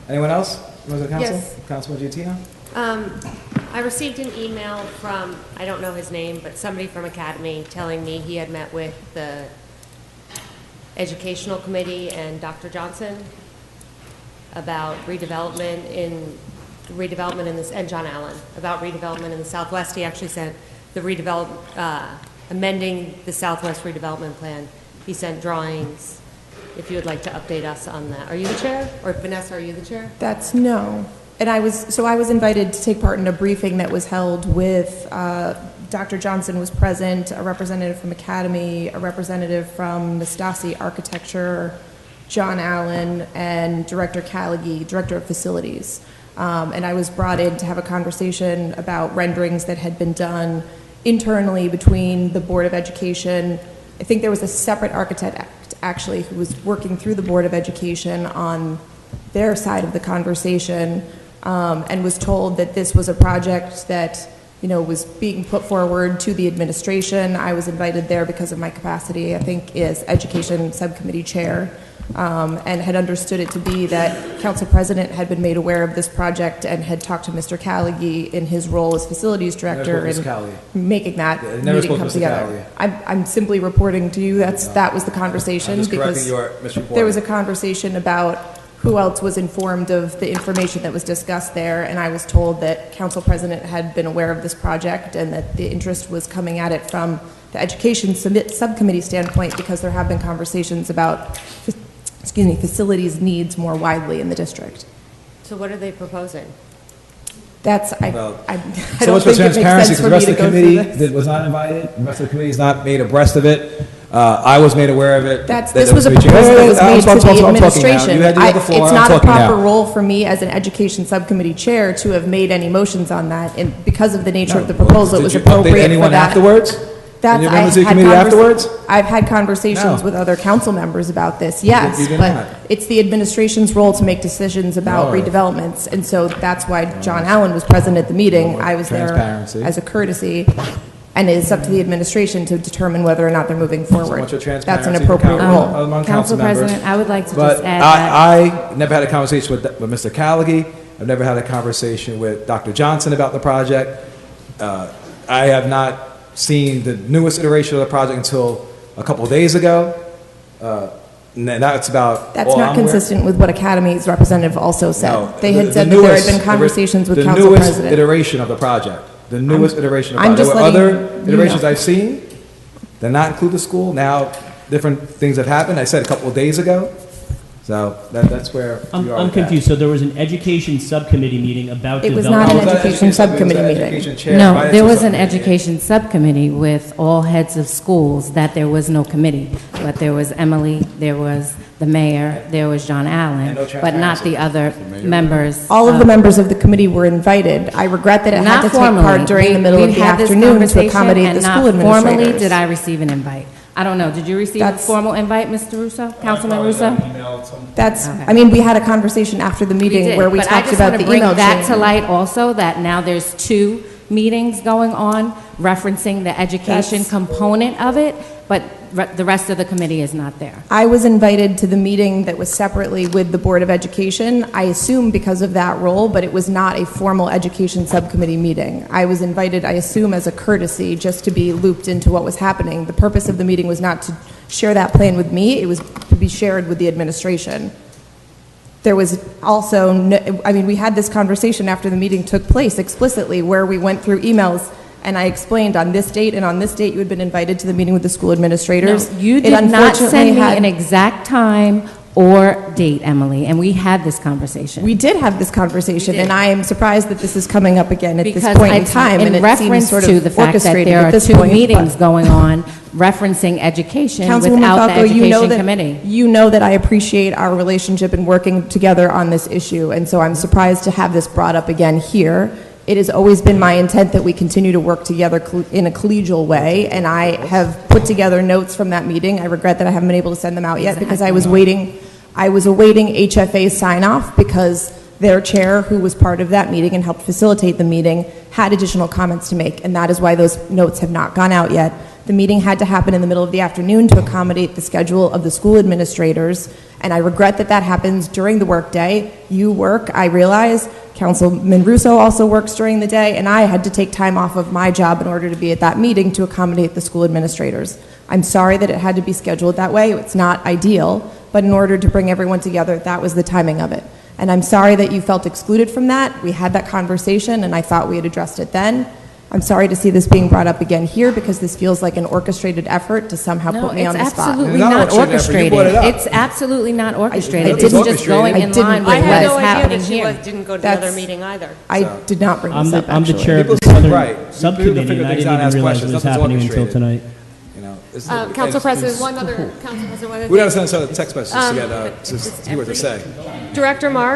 Anyone else? Members of the council? Yes. Councilman Giattino? I received an email from, I don't know his name, but somebody from Academy telling me he had met with the Educational Committee and Dr. Johnson about redevelopment in this, and John Allen, about redevelopment in the Southwest. He actually sent the amending the Southwest redevelopment plan. He sent drawings. If you would like to update us on that. Are you the chair? Or Vanessa, are you the chair? No. And I was invited to take part in a briefing that was held with, Dr. Johnson was present, a representative from Academy, a representative from Nastasi Architecture, John Allen, and Director Callaghy, Director of Facilities. And I was brought in to have a conversation about renderings that had been done internally between the Board of Education. I think there was a separate architect actually who was working through the Board of Education on their side of the conversation, and was told that this was a project that was being put forward to the administration. I was invited there because of my capacity, I think, as Education Subcommittee Chair, and had understood it to be that Council President had been made aware of this project and had talked to Mr. Callaghy in his role as Facilities Director and making that meeting come together. I'm simply reporting to you that was the conversation, because there was a conversation about who else was informed of the information that was discussed there, and I was told that Council President had been aware of this project and that the interest was coming at it from the Education Subcommittee standpoint, because there have been conversations about facilities needs more widely in the district. So what are they proposing? I So don't much for think it makes transparency, sense because for the me rest to of the go through committee this. that was not invited, the rest of the committee is not made abreast of it. I was made aware of it. This was a proposal that was made to the administration. It's not a proper role for me as an Education Subcommittee Chair to have made any motions on that, and because of the nature of the proposal, it was appropriate for that. Did you update anyone afterwards? Any members of the committee afterwards? I've had conversations with other council members about this, yes, You did but not. it's the administration's role to make decisions about redevelopments, and so that's why John Allen was present at the meeting. I was there as a courtesy, and it's up to the administration to determine whether or not they're moving forward. That's an appropriate role. Among Council members. President, I would like to But just add that. I never had a conversation with Mr. Callaghy. I've never had a conversation with Dr. Johnson about the project. I have not seen the newest iteration of the project until a couple of days ago. And that's about That's all not I'm consistent with what Academy's representative also said. No, They had said that there had been conversations with Council The newest President. iteration of the project. The newest iteration of the I'm project. just There were letting other you iterations know. I've seen that not include the school. Now, different things have happened. I said a couple of days ago. So that's where we are I'm with that. confused. So there was an education subcommittee meeting about It was development. not an I was at education subcommittee it was an meeting. education chair, No, invited there to was an subcommittee. education subcommittee with all heads of schools, that there was no committee. But there was Emily, there was the mayor, there was John Allen, And no but not the other members. All of the members of the committee were invited. I regret that it had Not to take formally. part during the middle of We the had this afternoon to conversation, accommodate and the not school administrators. formally did I receive an invite. I don't know. Did you receive a That's- formal invite, Mr. Russo? Councilman Russo? That's, Okay. I mean, we had a conversation after the meeting where we talked about the But I just want to bring email that to chain. light also, that now there's 2 meetings going on referencing the education That's- component of it, but the rest of the committee is not there. I was invited to the meeting that was separately with the Board of Education, I assume because of that role, but it was not a formal education subcommittee meeting. I was invited, I assume, as a courtesy, just to be looped into what was happening. The purpose of the meeting was not to share that plan with me, it was to be shared with the administration. There was also, we had this conversation after the meeting took place explicitly, where we went through emails, and I explained on this date and on this date you had been invited to the meeting with the school administrators. No, you It did not unfortunately send me had- an exact time or date, Emily, and we had this conversation. We did have this conversation, We did. and I am surprised that this is coming up again at this Because point in it's time, and in it seems reference sort to of the fact that orchestrated there at are this 2 point. meetings going on referencing education Councilwoman without the Falco, you know education committee. you know that I appreciate our relationship and working together on this issue, and so I'm surprised to have this brought up again here. It has always been my intent that we continue to work together in a collegial way, and I have put together notes from that meeting. I regret that I haven't been able to send them out yet because I was awaiting HFA's sign-off because their chair, who was part of that meeting and helped facilitate the meeting, had additional comments to make, and that is why those notes have not gone out yet. The meeting had to happen in the middle of the afternoon to accommodate the schedule of the school administrators, and I regret that that happens during the workday. You work, I realize. Councilman Russo also works during the day, and I had to take time off of my job in order to be at that meeting to accommodate the school administrators. I'm sorry that it had to be scheduled that way. It's not ideal, but in order to bring everyone together, that was the timing of it. And I'm sorry that you felt excluded from that. We had that conversation, and I thought we had addressed it then. I'm sorry to see this being brought up again here because this feels like an orchestrated effort to somehow put me on the spot. No, it's absolutely It's not not orchestrated. orchestrated. You brought it up. It's absolutely not orchestrated. It's It's just orchestrated. going I in didn't line with bring I it had up. no what is idea happening that she here. didn't go to the That's- other meeting either. I did not bring this up, I'm the actually. chair of People the Southern right. People Subcommittee, figure and I things didn't out and even ask realize questions. it was Nothing's happening until orchestrated. tonight. You know, Council President, one other, Council President, one other We thing. gotta send each other text messages to get to hear what to say. Director Mark?